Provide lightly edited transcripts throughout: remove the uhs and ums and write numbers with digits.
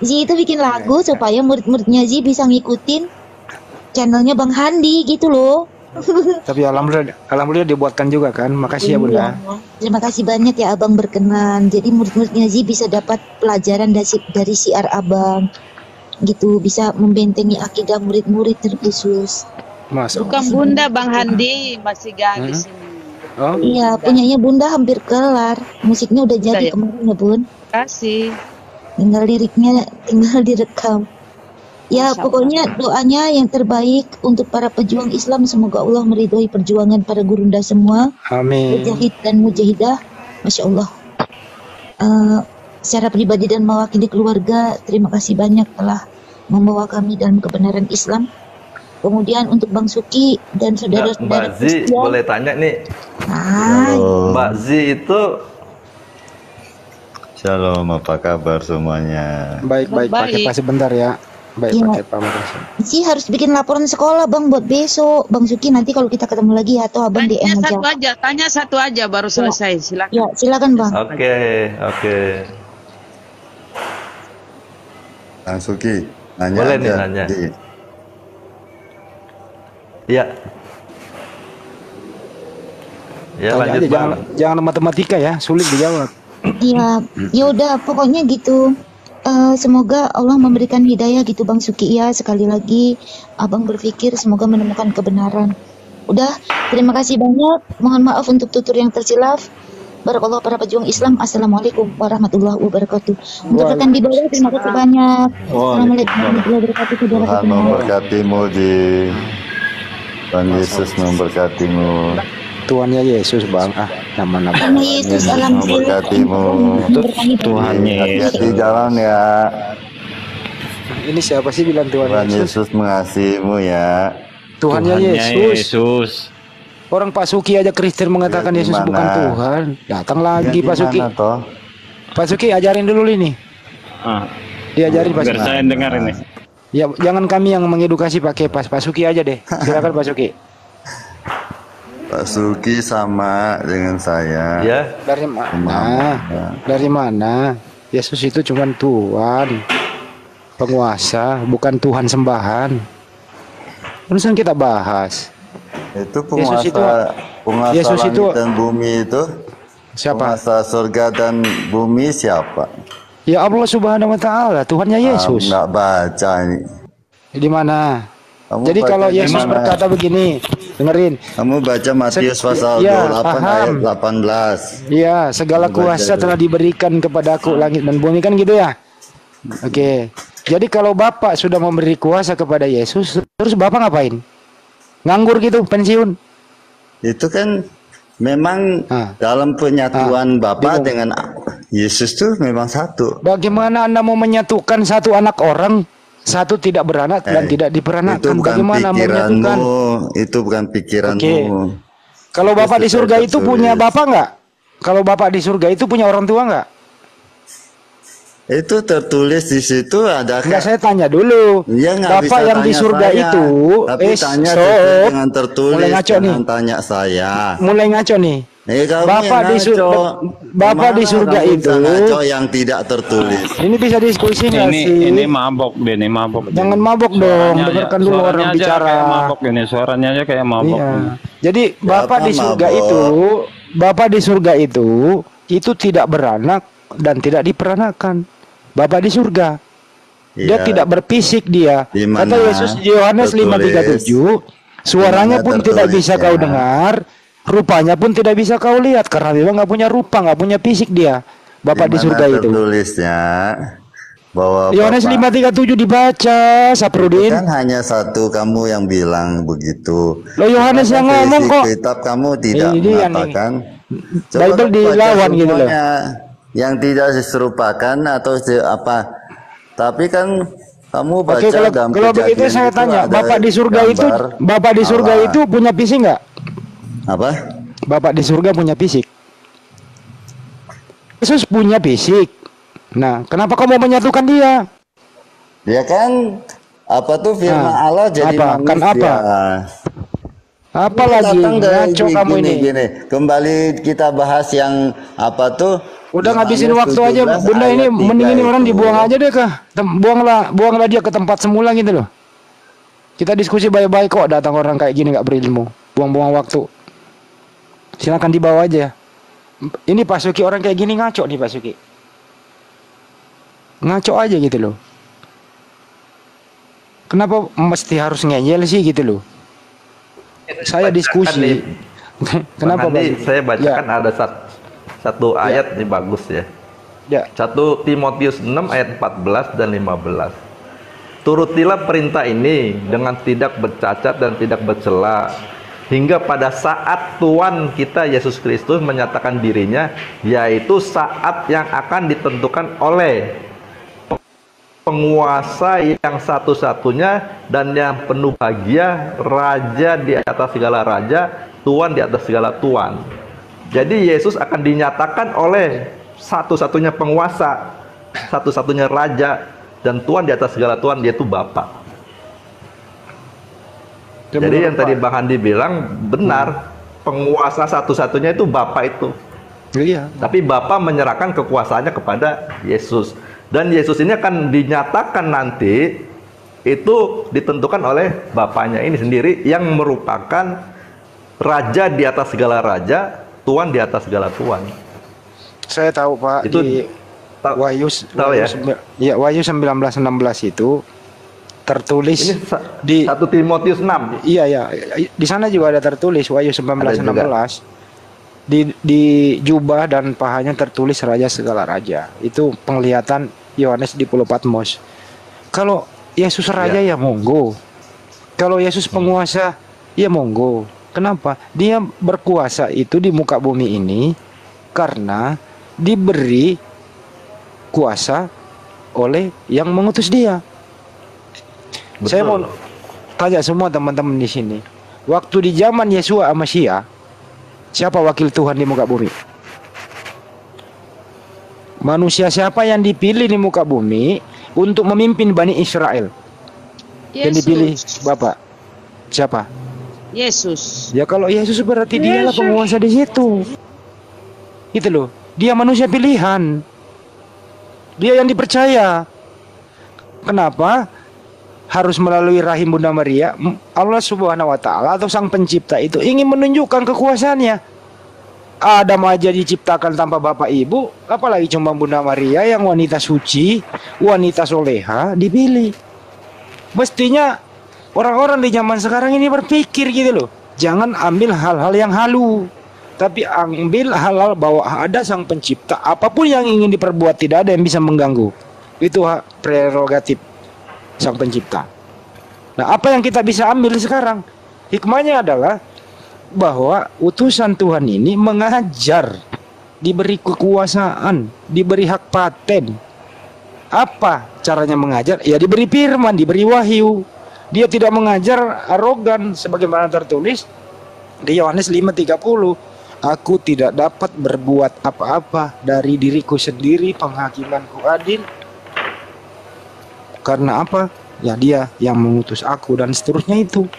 Zi itu bikin lagu supaya murid-muridnya Zi bisa ngikutin channelnya Bang Handi gitu loh. Tapi alhamdulillah dibuatkan juga kan. Makasih ya Bunda. Terima kasih banyak ya Abang berkenan. Jadi murid-muridnya Zi bisa dapat pelajaran dari siar Abang. Gitu, bisa membentengi akidah murid-murid terkhusus. Bukan Bunda Bang Handi masih gadis ini. Oh iya, punyanya Bunda hampir kelar. Musiknya udah jadi kemarin ya Bun. Kasih. Tinggal liriknya tinggal direkam. Ya pokoknya doanya yang terbaik untuk para pejuang Islam. Semoga Allah meridhoi perjuangan para gurunda semua. amin. Mujahid dan mujahidah. Masya Allah. Secara pribadi dan mewakili keluarga, terima kasih banyak telah membawa kami dalam kebenaran Islam. Kemudian untuk Bang Suki dan saudara-saudara Mbak Zi, boleh tanya nih. Mbak Zi itu Shalom, apa kabar semuanya? Baik. Pakai pas sebentar ya. Baik, ya. pakai Pak makasih. Zi harus bikin laporan sekolah Bang buat besok. Bang Suki nanti kalau kita ketemu lagi atau Abang DM aja. Tanya satu aja baru selesai. Silakan. Ya, silakan Bang. Oke. Bang Suki, nanya Boleh aja. nih nanya. Iya. Ya Tanya lanjut aja, Bang. jangan matematika ya, sulit dijawab. Iya, ya udah pokoknya gitu. Semoga Allah memberikan hidayah gitu Bang Suki ya. Sekali lagi Abang berpikir semoga menemukan kebenaran. Udah, terima kasih banyak. Mohon maaf untuk tutur yang tersilaf. Barakallah para pejuang Islam. Assalamualaikum warahmatullahi wabarakatuh. Untuk rekan di bawah terima kasih banyak. Assalamualaikum warahmatullahi wabarakatuh. Tuhan memberkatimu di Tuhan Yesus memberkatimu. Tuhannya Yesus Bang. Nama-nama. Tuhan Yesus alhamdulillah. Memberkatimu. Tuhan Yesus. Hati-hati jalan ya. Ini siapa sih bilang Tuhan Tuhan Yesus? Yesus mengasihimu ya. Tuhannya Yesus. Orang Pak Suki aja Kristen mengatakan Ya, Yesus gimana? bukan Tuhan. Datang lagi Ya, Pak Suki. gimana, toh? Pak Suki ajarin dulu ini. Diajarin Pak Biar Suki. saya dengar ini. Ya jangan kami yang mengedukasi pakai Pak Suki aja deh. Silakan Pak Suki. Pak Suki sama dengan saya. Ya. Dari mana? Dari mana? Yesus itu cuma Tuhan, penguasa, bukan Tuhan sembahan. Barusan kita bahas. Itu penguasa Yesus langit itu- dan bumi itu. Siapa? Penguasa surga dan bumi siapa? Ya Allah Subhanahu wa taala, Tuhannya Yesus. Nggak baca ini. Di mana? Kamu Jadi baca kalau di Yesus mana? berkata begini, dengerin. Kamu baca Matius pasal Ya, 28 paham. ayat 18. Iya, segala Kamu baca kuasa dulu. telah diberikan kepadaku langit dan bumi kan gitu ya. Oke. Jadi kalau Bapak sudah memberi kuasa kepada Yesus, terus Bapak ngapain? Nganggur gitu, pensiun. Itu kan memang Ah. dalam penyatuan Bapa bingung. dengan Yesus tuh memang satu. Bagaimana Anda mau menyatukan satu anak orang, satu tidak beranak dan tidak Itu diperanakan? bukan Bagaimana mau menyatukan? pikiranmu, itu bukan pikiranmu. Oke. Kalau Bapak di Yesus surga tidak itu tertulis. punya Bapak nggak? Kalau Bapak di surga itu punya orang tua nggak? Itu tertulis di situ ada Enggak, saya tanya dulu. Ya, nggak Bapak bisa yang di tanya surga saya. itu, Tapi tanya sob, sesuai dengan tertulis, mulai ngaco nih. jangan tanya saya. Mulai ngaco nih. Kamu Bapak yang di ngaco. surga, Bapak di Gimana surga kamu itu. bisa ngaco yang tidak tertulis. Ini bisa diskusi nggak sih? Ini mabok deh, ini mabok. Jangan mabok dong, dengarkan dulu suaranya orang aja bicara. Kayak mabok ini, suaranya aja kayak mabok. Iya. Jadi Bapak di surga mabok? itu, Bapak di surga itu tidak beranak dan tidak diperanakan. Bapak di surga. Dia Iya. tidak berfisik dia. Di mana Kata Yesus Yohanes tertulis? 5:37, suaranya Di mana pun tidak bisa tertulisnya? kau dengar, rupanya pun tidak bisa kau lihat karena memang nggak punya rupa, nggak punya fisik dia. Bapak di Di mana surga itu. tertulisnya bahwa Yohanes Bapak- 5:37 dibaca, Saprudin. Kan hanya satu kamu yang bilang begitu. Loh, Yohanes yang Karena ngomong isi kok. Kitab kamu tidak Ini dia nih. mengatakan. Bible kamu baca dilawan gitu loh. semuanya. Yang tidak diserupakan atau apa. Tapi kan kamu baca Oke, kalau dalam begitu Kejadian saya itu tanya, ada Bapak di surga itu, gambar Bapak di surga Allah. itu punya fisik nggak? Apa? Bapak di surga punya fisik. Yesus punya fisik. Nah, kenapa kau mau menyatukan dia? Ya kan apa tuh firman Nah, Allah jadi apa? manusia. Kan apa? Apa Ini lagi? datang dari Ngaco kamu ini. gini. Kembali kita bahas yang apa tuh Udah ngabisin Yohanes waktu aja 17 Bunda, ini ayat 3 mending ini orang itu. dibuang aja deh kah. Buanglah dia ke tempat semula gitu loh. Kita diskusi baik-baik kok, datang orang kayak gini nggak berilmu. Buang-buang waktu. Silakan dibawa aja. Ini Pak Suki orang kayak gini ngaco nih Pak Suki. Ngaco aja gitu loh. Kenapa mesti harus ngeyel sih gitu loh. Saya diskusi. Kenapa Bang Handi, Pak? saya bacakan Ya. ada satu ayat ini bagus ya. Ya. 1 Timotius 6 ayat 14 dan 15. Turutilah perintah ini dengan tidak bercacat dan tidak bercela, hingga pada saat Tuhan kita Yesus Kristus menyatakan dirinya, yaitu saat yang akan ditentukan oleh penguasa yang satu-satunya dan yang penuh bahagia, raja di atas segala raja, Tuhan di atas segala tuan. Jadi Yesus akan dinyatakan oleh satu-satunya penguasa, satu-satunya raja, dan Tuhan di atas segala Tuhan, yaitu Bapa. Jadi yang tadi Bang Handi bilang benar, penguasa satu-satunya itu Bapa itu. Iya. Tapi Bapa menyerahkan kekuasaannya kepada Yesus. Dan Yesus ini akan dinyatakan nanti itu ditentukan oleh Bapaknya ini sendiri yang merupakan raja di atas segala raja, Tuhan di atas segala tuan. Saya tahu Pak, Itu di Wahyu tahu ya? Ya, Wahyu 19:16 itu tertulis Ini di 1 Timotius 6. iya ya, di sana juga ada tertulis Wahyu 19:16. Di jubah dan pahanya tertulis raja segala raja. Itu penglihatan Yohanes di Pulau Patmos. Kalau Yesus raja ya monggo. Kalau Yesus penguasa ya monggo. Kenapa? Dia berkuasa itu di muka bumi ini karena diberi kuasa oleh yang mengutus dia. Betul. Saya mau tanya semua teman-teman di sini. Waktu di zaman Yesua Amasya, siapa wakil Tuhan di muka bumi? Manusia siapa yang dipilih di muka bumi untuk memimpin Bani Israel? Yang dipilih Bapak. Siapa? Yesus. Ya kalau Yesus berarti dialah penguasa di situ. Itu loh. Dia manusia pilihan. Dia yang dipercaya. Kenapa? Harus melalui rahim Bunda Maria. Allah Subhanahu wa taala atau Sang Pencipta itu ingin menunjukkan kekuasaannya. Adam aja diciptakan tanpa bapak ibu, apalagi cuma Bunda Maria yang wanita suci, wanita soleha dipilih. Mestinya orang-orang di zaman sekarang ini berpikir gitu loh. Jangan ambil hal-hal yang halu, tapi ambil hal-hal bahwa ada Sang Pencipta. Apapun yang ingin diperbuat tidak ada yang bisa mengganggu. Itu hak prerogatif Sang Pencipta. Nah, apa yang kita bisa ambil sekarang? Hikmahnya adalah bahwa utusan Tuhan ini mengajar, diberi kekuasaan, diberi hak paten. Apa caranya mengajar? Ya diberi firman, diberi wahyu. Dia tidak mengajar arogan sebagaimana tertulis di Yohanes 5:30. Aku tidak dapat berbuat apa-apa dari diriku sendiri, penghakimanku adil. Karena apa? Ya dia yang mengutus aku dan seterusnya itu.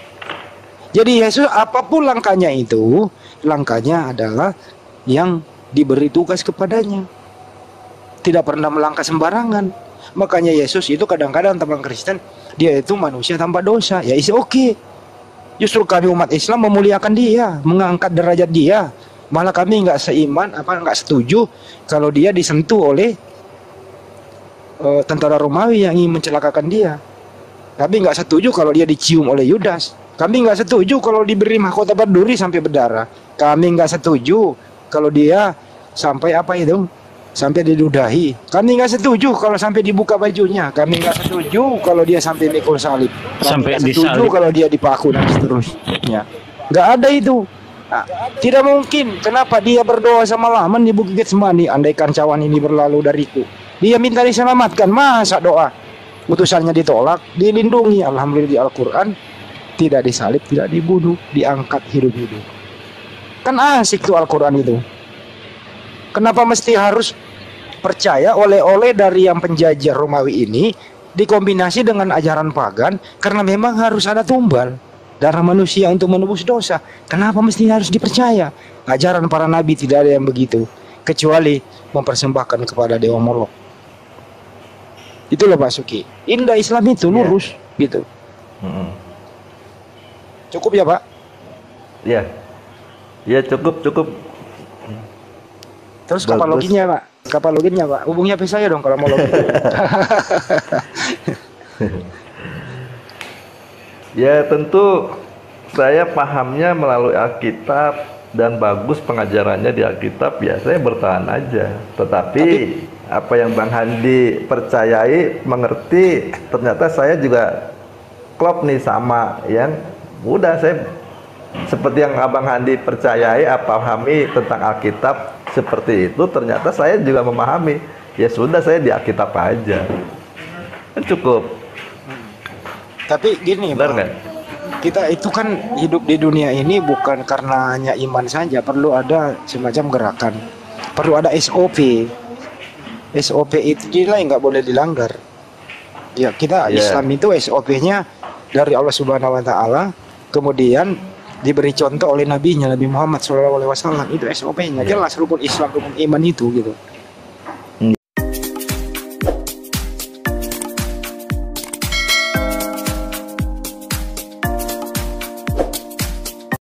Jadi Yesus apapun langkahnya itu, langkahnya adalah yang diberi tugas kepadanya. Tidak pernah melangkah sembarangan. Makanya Yesus itu kadang-kadang teman Kristen, dia itu manusia tanpa dosa. Ya is oke. Justru kami umat Islam memuliakan dia, mengangkat derajat dia. Malah kami nggak seiman, nggak setuju kalau dia disentuh oleh tentara Romawi yang ingin mencelakakan dia. Kami nggak setuju kalau dia dicium oleh Yudas. Kami nggak setuju kalau diberi mahkota berduri sampai berdarah. Kami nggak setuju kalau dia sampai sampai diludahi. Kami nggak setuju kalau sampai dibuka bajunya. Kami nggak setuju kalau dia sampai mikul salib. Sampai Kami nggak setuju disalib. kalau dia dipaku dan seterusnya. Nggak ada itu. Nah, tidak mungkin. Kenapa dia berdoa sama Laman di Bukit Getsemani? Andaikan cawan ini berlalu dariku. Dia minta diselamatkan. Masa doa utusannya ditolak, dilindungi. Alhamdulillah di Al-Quran tidak disalib, tidak dibunuh, diangkat hidup-hidup. Kan asik tuh Al-Quran itu. Kenapa mesti harus percaya oleh-oleh dari yang penjajah Romawi ini dikombinasi dengan ajaran pagan? Karena memang harus ada tumbal darah manusia untuk menebus dosa. Kenapa mesti harus dipercaya? Ajaran para nabi tidak ada yang begitu. kecuali mempersembahkan kepada dewa Molok. Itulah Pak Suki. Indah Islam itu lurus gitu. Cukup ya Pak? Ya, ya cukup. Terus kapan loginnya Pak? Kapan loginnya Pak? Hubungi HP saya dong kalau mau login. Ya tentu saya pahamnya melalui Alkitab dan bagus pengajarannya di Alkitab, ya saya bertahan aja. Tetapi apa yang Bang Handi percayai, mengerti, ternyata saya juga klop nih sama yang udah saya seperti yang Abang Handi percayai, pahami tentang Alkitab seperti itu, ternyata saya juga memahami. Ya sudah, saya di Alkitab aja. Kan cukup. Tapi gini, benar nggak? Kita itu kan hidup di dunia ini bukan karena hanya iman saja, perlu ada semacam gerakan, perlu ada SOP. SOP itu nilai nggak boleh dilanggar. Ya kita Islam itu SOP-nya dari Allah Subhanahu Wa Taala, kemudian diberi contoh oleh nabinya Nabi Muhammad SAW. Itu SOP-nya jelas, rukun Islam, rukun iman itu gitu.